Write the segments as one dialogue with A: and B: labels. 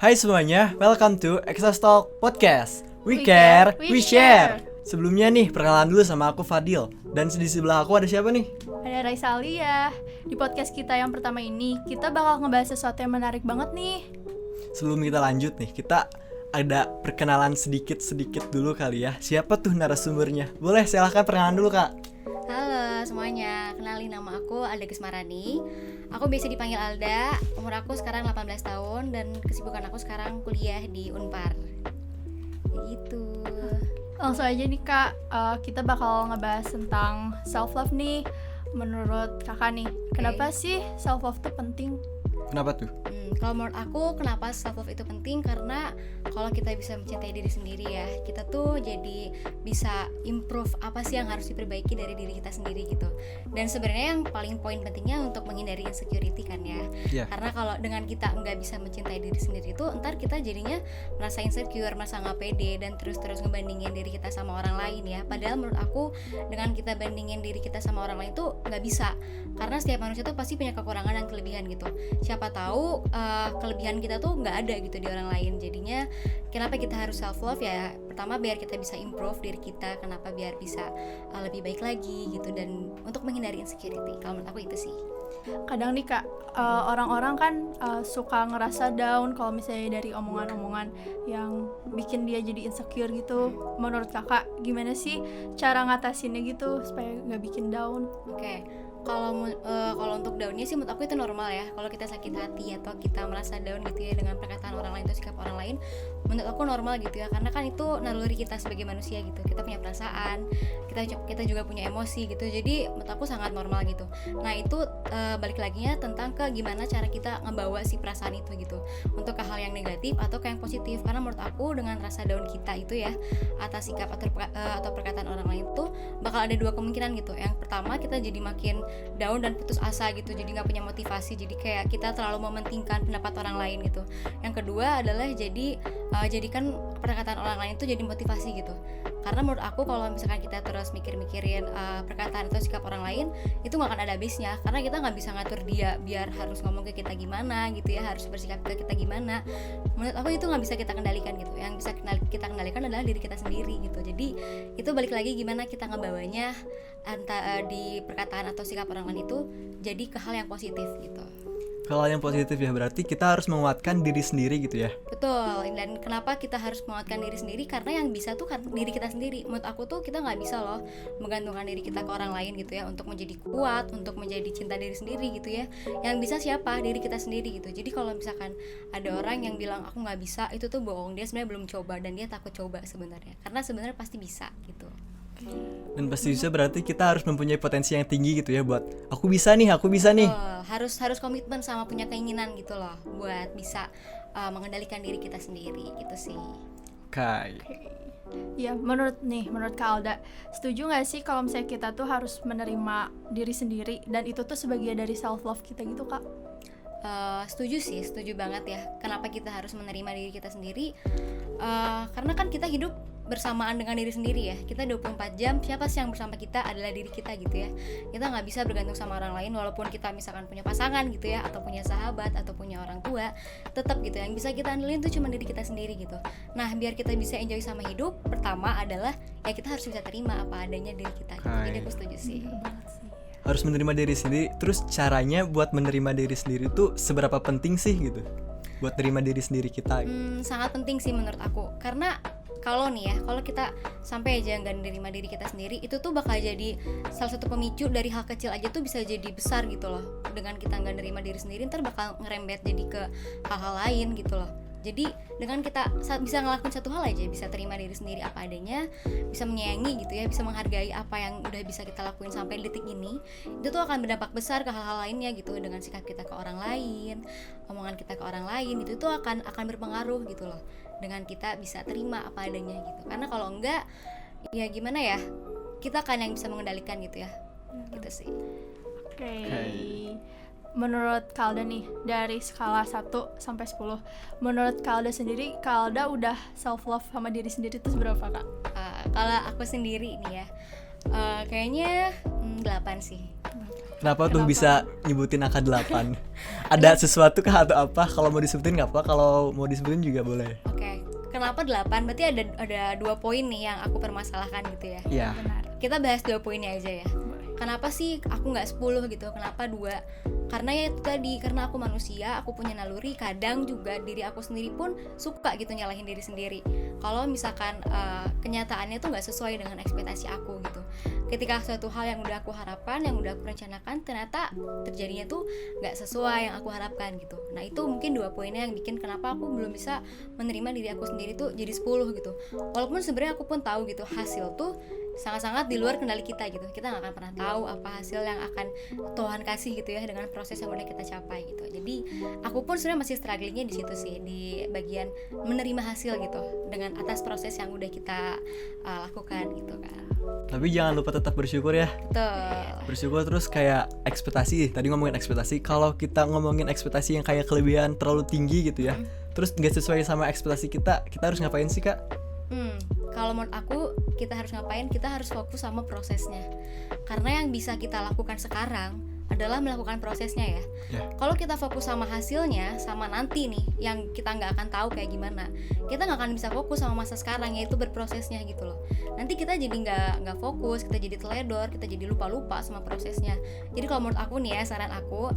A: Hai semuanya, welcome to Exas Talk Podcast. We care, we share. Sebelumnya nih, perkenalan dulu sama aku Fadil. Dan di sebelah aku ada siapa nih?
B: Ada Raisa Alia. Di podcast kita yang pertama ini, kita bakal ngebahas sesuatu yang menarik banget nih.
A: Sebelum kita lanjut nih, kita ada perkenalan sedikit dulu kali ya. Siapa tuh narasumbernya? Boleh, silahkan perkenalan dulu kak.
C: Halo semuanya, kenalin nama aku Alda Gesmarani. Aku biasa dipanggil Alda, umur aku sekarang 18 tahun dan kesibukan aku sekarang kuliah di Unpar. Gitu.
B: Langsung aja nih kak, kita bakal ngebahas tentang self-love nih. Menurut kakak nih, kenapa sih self-love tuh penting?
A: Kenapa tuh?
C: Kalau menurut aku kenapa self love itu penting, karena kalau kita bisa mencintai diri sendiri ya, kita tuh jadi bisa improve apa sih yang harus diperbaiki dari diri kita sendiri gitu. Dan sebenarnya yang paling poin pentingnya untuk menghindari insecurity kan ya. Karena kalau dengan kita nggak bisa mencintai diri sendiri itu, ntar kita jadinya merasa insecure, merasa nggak pede dan terus ngebandingin diri kita sama orang lain ya. Padahal menurut aku dengan kita bandingin diri kita sama orang lain tuh nggak bisa, karena setiap manusia tuh pasti punya kekurangan dan kelebihan gitu. Siapa tahu kelebihan kita tuh nggak ada gitu di orang lain. Jadinya kenapa kita harus self love ya, pertama biar kita bisa improve diri kita, kenapa biar bisa lebih baik lagi gitu, dan untuk menghindari insecurity. Kalau menurut aku itu sih.
B: Kadang nih kak, orang-orang kan suka ngerasa down kalau misalnya dari omongan-omongan yang bikin dia jadi insecure gitu. Menurut kakak gimana sih cara ngatasinnya gitu supaya nggak bikin down?
C: Oke. Kalau untuk downnya sih menurut aku itu normal ya. Kalau kita sakit hati atau kita merasa down gitu ya dengan perkataan orang lain atau sikap orang lain, menurut aku normal gitu ya, karena kan itu naluri kita sebagai manusia gitu. Kita punya perasaan, kita juga punya emosi gitu. Jadi menurut aku sangat normal gitu. Nah itu balik laginya tentang ke gimana cara kita ngebawa si perasaan itu gitu, untuk ke hal yang negatif atau ke yang positif. Karena menurut aku dengan rasa down kita itu ya atas sikap atau perkataan orang lain tuh bakal ada dua kemungkinan gitu. Yang pertama, kita jadi makin down dan putus asa gitu, jadi nggak punya motivasi, jadi kayak kita terlalu mementingkan pendapat orang lain gitu. Yang kedua adalah jadikan perkataan orang lain itu jadi motivasi gitu. Karena menurut aku kalau misalkan kita terus mikirin perkataan atau sikap orang lain, itu nggak akan ada habisnya, karena kita nggak bisa ngatur dia biar harus ngomong ke kita gimana gitu ya, harus bersikap ke kita gimana. Menurut aku itu nggak bisa kita kendalikan gitu. Yang bisa kita kendalikan adalah diri kita sendiri gitu. Jadi itu balik lagi gimana kita ngebawanya di perkataan atau sikap orang lain itu jadi ke hal yang positif gitu.
A: Kalau yang positif ya, berarti kita harus menguatkan diri sendiri gitu ya.
C: Betul. Dan kenapa kita harus menguatkan diri sendiri? Karena yang bisa tuh kan diri kita sendiri. Menurut aku tuh kita nggak bisa loh menggantungkan diri kita ke orang lain gitu ya, untuk menjadi kuat, untuk menjadi cinta diri sendiri gitu ya. Yang bisa siapa? Diri kita sendiri gitu. Jadi kalau misalkan ada orang yang bilang aku nggak bisa, itu tuh bohong. Dia sebenarnya belum coba dan dia takut coba sebenarnya. Karena sebenarnya pasti bisa gitu.
A: Dan pasti bisa berarti kita harus mempunyai potensi yang tinggi gitu ya, buat aku bisa nih.
C: Harus komitmen sama punya keinginan gitu loh, buat bisa mengendalikan diri kita sendiri gitu sih.
A: Kai.
B: Ya, menurut Kak Alda, setuju nggak sih kalau misalnya kita tuh harus menerima diri sendiri dan itu tuh sebagian dari self love kita gitu kak?
C: Setuju banget ya. Kenapa kita harus menerima diri kita sendiri? Karena kan kita hidup bersamaan dengan diri sendiri ya. Kita 24 jam, siapa sih yang bersama kita adalah diri kita gitu ya. Kita gak bisa bergantung sama orang lain, walaupun kita misalkan punya pasangan gitu ya, atau punya sahabat, atau punya orang tua, tetap gitu, yang bisa kita andelin tuh cuma diri kita sendiri gitu. Nah biar kita bisa enjoy sama hidup, pertama adalah ya kita harus bisa terima apa adanya diri kita gitu. Jadi aku setuju sih.
A: Harus menerima diri sendiri. Terus caranya buat menerima diri sendiri tuh seberapa penting sih gitu, buat terima diri sendiri kita gitu.
C: Sangat penting sih menurut aku. Karena kalau kita sampai aja nggak menerima diri kita sendiri, itu tuh bakal jadi salah satu pemicu dari hal kecil aja tuh bisa jadi besar gitu loh. Dengan kita nggak menerima diri sendiri, ntar bakal ngerembet jadi ke hal-hal lain gitu loh. Jadi dengan kita bisa ngelakuin satu hal aja, bisa terima diri sendiri apa adanya, bisa menyayangi gitu ya, bisa menghargai apa yang udah bisa kita lakuin sampai detik ini, itu tuh akan berdampak besar ke hal-hal lainnya gitu. Dengan sikap kita ke orang lain, omongan kita ke orang lain, itu tuh akan berpengaruh gitu loh, dengan kita bisa terima apa adanya gitu. Karena kalau enggak, ya gimana ya, kita kan yang bisa mengendalikan gitu ya. Gitu sih.
B: Oke. Menurut Kak Alda nih, dari skala 1 sampai 10, menurut Kak Alda sendiri, Kak Alda udah self love sama diri sendiri itu seberapa kak?
C: Kalau aku sendiri nih ya, kayaknya 8 sih.
A: Kenapa tuh bisa nyebutin angka 8? Ada sesuatu kah atau apa? Kalau mau disebutin nggak apa, kalau mau disebutin juga boleh.
C: Oke. Kenapa 8? Berarti ada 2 poin nih yang aku permasalahkan gitu ya.
A: Iya.
B: Benar.
C: Kita bahas 2 poinnya aja ya. Kenapa sih aku nggak 10 gitu? Kenapa 2? Karena ya itu tadi, karena aku manusia, aku punya naluri. Kadang juga diri aku sendiri pun suka gitu nyalahin diri sendiri. Kalau misalkan kenyataannya tuh nggak sesuai dengan ekspektasi aku gitu. Ketika suatu hal yang udah aku harapkan, yang udah aku rencanakan, ternyata terjadinya tuh nggak sesuai yang aku harapkan gitu. Nah itu mungkin 2 poinnya yang bikin kenapa aku belum bisa menerima diri aku sendiri tuh jadi 10 gitu. Walaupun sebenarnya aku pun tahu gitu hasil tuh sangat-sangat di luar kendali kita gitu. Kita nggak akan pernah tahu apa hasil yang akan Tuhan kasih gitu ya dengan proses yang udah kita capai gitu. Jadi aku pun sebenarnya masih strugglingnya di situ sih, di bagian menerima hasil gitu dengan atas proses yang udah kita lakukan gitu kan.
A: Tapi jangan lupa tetap bersyukur ya.
C: Betul.
A: Bersyukur terus kayak ekspektasi. Tadi ngomongin ekspektasi. Kalau kita ngomongin ekspektasi yang kayak kelebihan terlalu tinggi gitu ya, terus nggak sesuai sama ekspektasi kita harus ngapain sih Kak?
C: Kalau menurut aku kita harus ngapain? Kita harus fokus sama prosesnya. Karena yang bisa kita lakukan sekarang adalah melakukan prosesnya ya. Kalau kita fokus sama hasilnya, sama nanti nih yang kita nggak akan tahu kayak gimana, kita nggak akan bisa fokus sama masa sekarang, yaitu berprosesnya gitu loh. Nanti kita jadi nggak fokus, kita jadi teledor, kita jadi lupa sama prosesnya. Jadi kalau menurut aku nih ya, saran aku,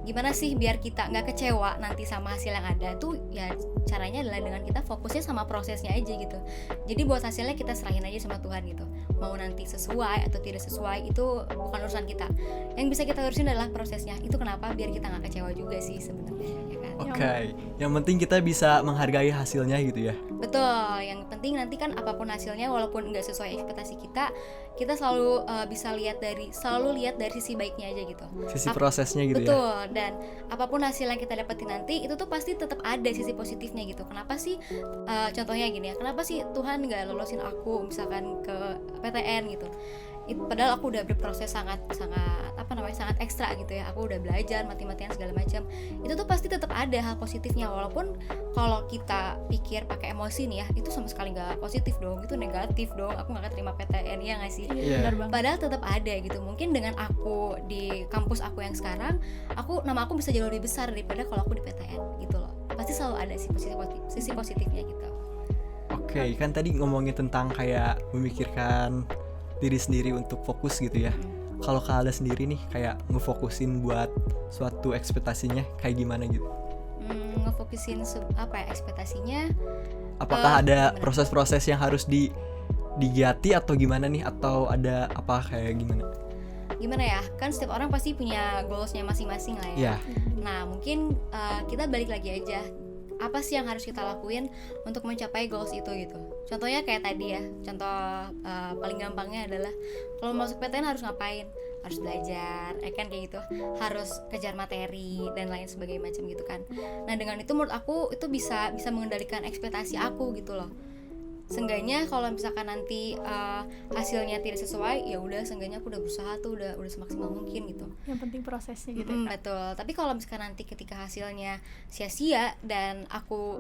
C: gimana sih biar kita nggak kecewa nanti sama hasil yang ada tuh ya, caranya adalah dengan kita fokusnya sama prosesnya aja gitu. Jadi buat hasilnya kita serahin aja sama Tuhan gitu. Mau nanti sesuai atau tidak sesuai itu bukan urusan kita. Yang bisa kita urusin adalah prosesnya. Itu kenapa biar kita nggak kecewa juga sih sebenarnya, ya kan?
A: Oke. Yang penting kita bisa menghargai hasilnya gitu ya.
C: Betul. Yang penting nanti kan apapun hasilnya, walaupun nggak sesuai ekspektasi kita selalu bisa lihat dari sisi baiknya aja gitu.
A: Sisi prosesnya gitu.
C: Betul.
A: Ya.
C: Dan apapun hasil yang kita dapetin nanti itu tuh pasti tetap ada sisi positifnya gitu. Kenapa sih contohnya gini ya, kenapa sih Tuhan nggak lolosin aku misalkan ke PTN gitu. Padahal aku udah berproses sangat ekstra gitu ya. Aku udah belajar mati-matian segala macam. Itu tuh pasti tetap ada hal positifnya, walaupun kalau kita pikir pakai emosi nih ya, itu sama sekali nggak positif dong, itu negatif dong. Aku nggak keterima PTN, ya nggak sih?
B: Benar banget.
C: Padahal tetap ada gitu. Mungkin dengan aku di kampus aku yang sekarang, nama aku bisa jauh lebih besar daripada kalau aku di PTN gitu loh. Pasti selalu ada sisi positifnya gitu.
A: Oke, kan tadi ngomongin tentang kayak memikirkan diri sendiri untuk fokus gitu ya. Kalau Kak Alda sendiri nih kayak ngefokusin buat suatu ekspektasinya kayak gimana gitu?
C: Ngefokusin ekspektasinya?
A: Apakah ada
C: gimana?
A: Proses-proses yang harus digiati atau gimana nih? Atau ada apa kayak gimana?
C: Gimana ya? Kan setiap orang pasti punya goalsnya masing-masing lah ya.
A: Iya.
C: Nah mungkin kita balik lagi aja. Apa sih yang harus kita lakuin untuk mencapai goals itu gitu. Contohnya kayak tadi ya, contoh paling gampangnya adalah kalau masuk PTN harus ngapain? Harus belajar, kan kayak gitu. Harus kejar materi dan lain sebagainya macam gitu kan. Nah dengan itu menurut aku itu bisa mengendalikan ekspektasi aku gitu loh. Seenggaknya kalau misalkan nanti hasilnya tidak sesuai, ya udah seenggaknya aku udah berusaha tuh udah semaksimal mungkin gitu.
B: Yang penting prosesnya gitu ya.
C: Betul. Tapi kalau misalkan nanti ketika hasilnya sia-sia dan aku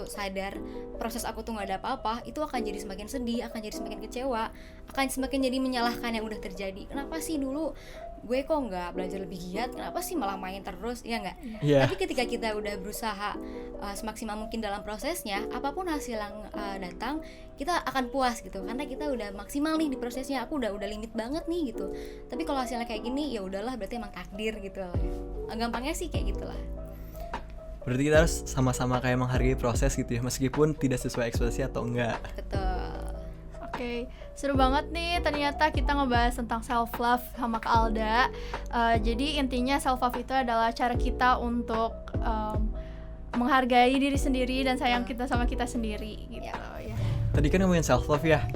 C: sadar proses aku tuh nggak ada apa-apa, itu akan jadi semakin sedih, akan jadi semakin kecewa, akan semakin jadi menyalahkan yang udah terjadi. Kenapa sih dulu gue kok nggak belajar lebih giat, kenapa sih malah main terus, ya nggak?
A: Yeah.
C: Tapi ketika kita udah berusaha semaksimal mungkin dalam prosesnya, apapun hasil yang datang, kita akan puas gitu, karena kita udah maksimal nih di prosesnya, aku udah limit banget nih gitu. Tapi kalau hasilnya kayak gini, ya udahlah, berarti emang takdir gitu. Gampangnya sih kayak gitulah.
A: Berarti kita harus sama-sama kayak menghargai proses gitu ya, meskipun tidak sesuai ekspektasi atau enggak.
C: Betul.
B: Oke, seru banget nih ternyata kita ngebahas tentang self love sama Kak Alda. Jadi intinya self love itu adalah cara kita untuk menghargai diri sendiri dan sayang kita sama kita sendiri gitu ya.
A: Tadi kan ngomongin self love ya.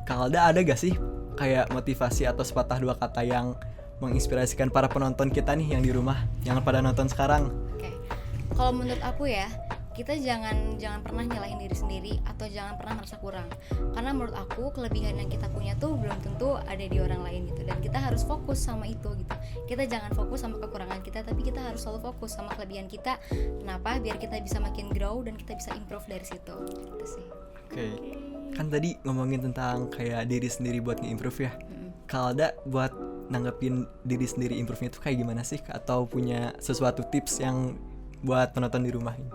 A: Kak Alda ada gak sih kayak motivasi atau sepatah dua kata yang menginspirasikan para penonton kita nih yang di rumah, yang pada nonton sekarang?
C: Oke. Kalau menurut aku ya, kita jangan pernah nyalahin diri sendiri atau jangan pernah merasa kurang, karena menurut aku kelebihan yang kita punya tuh belum tentu ada di orang lain gitu, dan kita harus fokus sama itu gitu. Kita jangan fokus sama kekurangan kita, tapi kita harus selalu fokus sama kelebihan kita. Kenapa? Biar kita bisa makin grow dan kita bisa improve dari situ gitu sih.
A: Oke. Kan tadi ngomongin tentang kayak diri sendiri buat nge-improve ya. Kak Alda buat nanggepin diri sendiri improve-nya itu kayak gimana sih? Atau punya sesuatu tips yang buat penonton di rumah ini?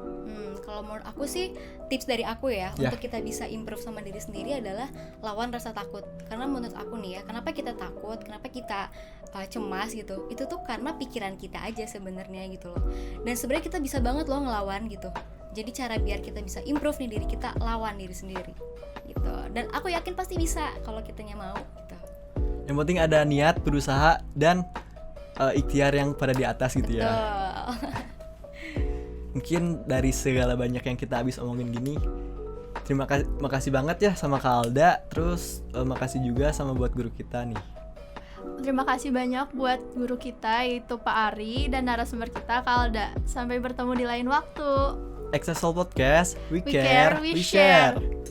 C: Kalau menurut aku sih tips dari aku ya
A: Ya.
C: untuk kita bisa improve sama diri sendiri adalah lawan rasa takut. Karena menurut aku nih ya, kenapa kita takut, kenapa kita cemas gitu, itu tuh karena pikiran kita aja sebenarnya gitu loh. Dan sebenarnya kita bisa banget loh ngelawan gitu. Jadi cara biar kita bisa improve nih diri kita, lawan diri sendiri gitu. Dan aku yakin pasti bisa kalau kitanya mau gitu.
A: Yang penting ada niat, berusaha, dan ikhtiar yang pada di atas gitu ya.
C: Tuh.
A: Mungkin dari segala banyak yang kita habis omongin gini, makasih banget ya sama Kak Alda. Terus makasih juga sama buat guru kita nih.
B: Terima kasih banyak buat guru kita yaitu Pak Ari dan narasumber kita Kak Alda. Sampai bertemu di lain waktu.
A: Access Podcast, we
B: We
A: care,
B: care, we
A: we share.
B: share.